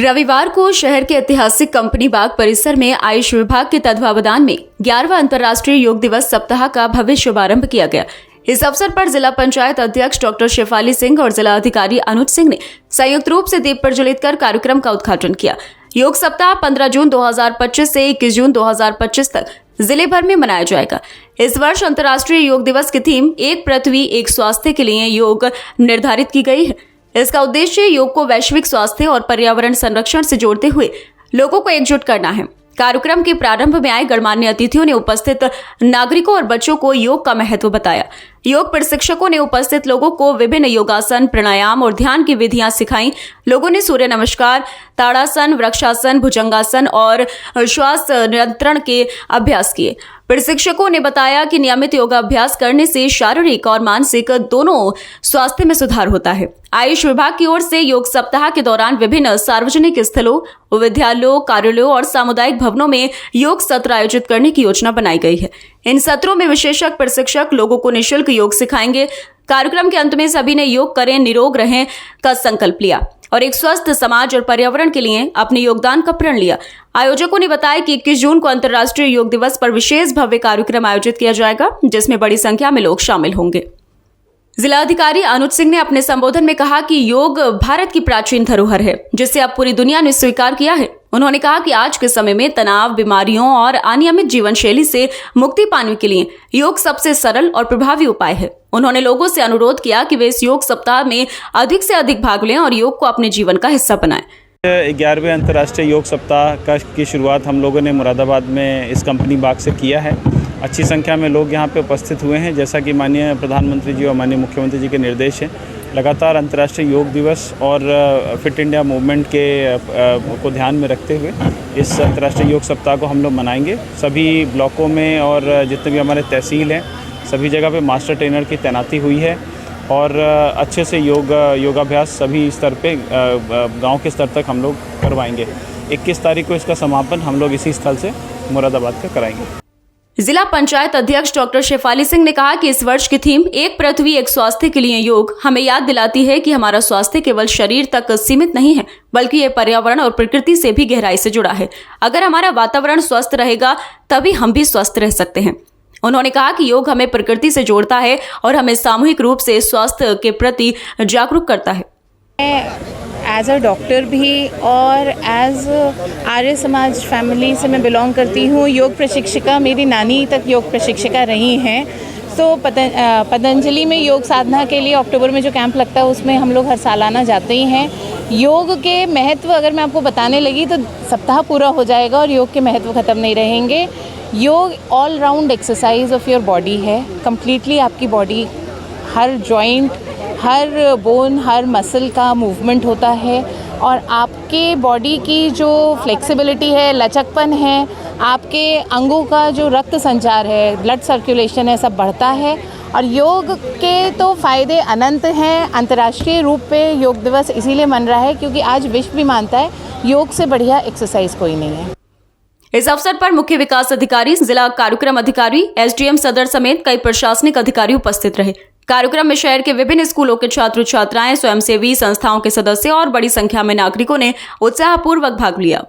रविवार को शहर के ऐतिहासिक कंपनी बाग परिसर में आयुष विभाग के तत्वावधान में 11वां अंतर्राष्ट्रीय योग दिवस सप्ताह का भव्य शुभारंभ किया गया। इस अवसर पर जिला पंचायत अध्यक्ष डॉक्टर शेफाली सिंह और जिला अधिकारी अनुज सिंह ने संयुक्त रूप से दीप प्रज्वलित कर कार्यक्रम का उद्घाटन किया। योग सप्ताह 15 जून 2025 से 21 जून 2025 तक जिले भर में मनाया जाएगा। इस वर्ष अंतर्राष्ट्रीय योग दिवस की थीम एक पृथ्वी एक स्वास्थ्य के लिए योग निर्धारित की गई है। इसका उद्देश्य योग को वैश्विक स्वास्थ्य और पर्यावरण संरक्षण से जोड़ते हुए लोगों को एकजुट करना है। कार्यक्रम के प्रारंभ में आए गणमान्य अतिथियों ने उपस्थित नागरिकों और बच्चों को योग का महत्व बताया। योग प्रशिक्षकों ने उपस्थित लोगों को विभिन्न योगासन, प्राणायाम और ध्यान की विधियां सिखाई। लोगों ने सूर्य नमस्कार, ताड़ासन, वृक्षासन, भुजंगासन और श्वास नियंत्रण के अभ्यास किए। प्रशिक्षकों ने बताया कि नियमित योगाभ्यास करने से शारीरिक और मानसिक दोनों स्वास्थ्य में सुधार होता है। आयुष विभाग की ओर से योग सप्ताह के दौरान विभिन्न सार्वजनिक स्थलों, विद्यालयों, कार्यालयों और सामुदायिक भवनों में योग सत्र आयोजित करने की योजना बनाई गई है। इन सत्रों में विशेषज्ञ प्रशिक्षक लोगों को निःशुल्क योग सिखाएंगे। कार्यक्रम के अंत में सभी ने योग करें, निरोग रहें का संकल्प लिया और एक स्वस्थ समाज और पर्यावरण के लिए अपने योगदान का प्रण लिया। आयोजकों ने बताया कि 21 जून को अंतर्राष्ट्रीय योग दिवस पर विशेष भव्य कार्यक्रम आयोजित किया जाएगा, जिसमें बड़ी संख्या में लोग शामिल होंगे। जिला अधिकारी अनुज सिंह ने अपने संबोधन में कहा कि योग भारत की प्राचीन धरोहर है, जिसे अब पूरी दुनिया ने स्वीकार किया है। उन्होंने कहा कि आज के समय में तनाव, बीमारियों और अनियमित जीवन शैली से मुक्ति पाने के लिए योग सबसे सरल और प्रभावी उपाय है। उन्होंने लोगों से अनुरोध किया कि वे इस योग सप्ताह में अधिक से अधिक भाग लें और योग को अपने जीवन का हिस्सा बनाएं। 11वें अंतर्राष्ट्रीय योग सप्ताह की शुरुआत हम लोगों ने मुरादाबाद में इस कंपनी बाग से किया है। अच्छी संख्या में लोग यहाँ पे उपस्थित हुए हैं। जैसा कि माननीय प्रधानमंत्री जी और माननीय मुख्यमंत्री जी के निर्देश हैं, लगातार अंतर्राष्ट्रीय योग दिवस और फिट इंडिया मूवमेंट को ध्यान में रखते हुए इस अंतर्राष्ट्रीय योग सप्ताह को हम लोग मनाएंगे। सभी ब्लॉकों में और जितने भी हमारे तहसील हैं, सभी जगह पे मास्टर ट्रेनर की तैनाती हुई है और अच्छे से योगाभ्यास सभी स्तर पे गांव के स्तर तक हम लोग करवाएंगे। 21 तारीख को इसका समापन हम लोग इसी स्थल से मुरादाबाद का कराएंगे। जिला पंचायत अध्यक्ष डॉक्टर शेफाली सिंह ने कहा कि इस वर्ष की थीम एक पृथ्वी एक स्वास्थ्य के लिए योग हमें याद दिलाती है कि हमारा स्वास्थ्य केवल शरीर तक सीमित नहीं है, बल्कि ये पर्यावरण और प्रकृति से भी गहराई से जुड़ा है। अगर हमारा वातावरण स्वस्थ रहेगा तभी हम भी स्वस्थ रह सकते हैं। उन्होंने कहा कि योग हमें प्रकृति से जोड़ता है और हमें सामूहिक रूप से स्वास्थ्य के प्रति जागरूक करता है। एज अ डॉक्टर भी और एज आर्य समाज फैमिली से मैं बिलोंग करती हूँ। योग प्रशिक्षिका, मेरी नानी तक योग प्रशिक्षिका रही हैं। तो पतंजलि में योग साधना के लिए अक्टूबर में जो कैंप लगता है उसमें हम लोग हर सालाना जाते ही हैं। योग के महत्व अगर मैं आपको बताने लगी तो सप्ताह पूरा हो जाएगा और योग के महत्व ख़त्म नहीं रहेंगे। योग all round exercise of your body है। कम्प्लीटली आपकी बॉडी, हर जॉइंट, हर बोन, हर मसल का मूवमेंट होता है और आपके बॉडी की जो फ्लेक्सिबिलिटी है, लचकपन है, आपके अंगों का जो रक्त संचार है, ब्लड सर्कुलेशन है, सब बढ़ता है। और योग के तो फ़ायदे अनंत हैं। अंतर्राष्ट्रीय रूप पे योग दिवस इसीलिए मन रहा है क्योंकि आज विश्व भी मानता है योग से बढ़िया एक्सरसाइज कोई नहीं है। इस अवसर पर मुख्य विकास अधिकारी, जिला कार्यक्रम अधिकारी, एसडीएम सदर समेत कई प्रशासनिक अधिकारी उपस्थित रहे। कार्यक्रम में शहर के विभिन्न स्कूलों के छात्र छात्राएं, स्वयंसेवी संस्थाओं के सदस्य और बड़ी संख्या में नागरिकों ने उत्साहपूर्वक भाग लिया।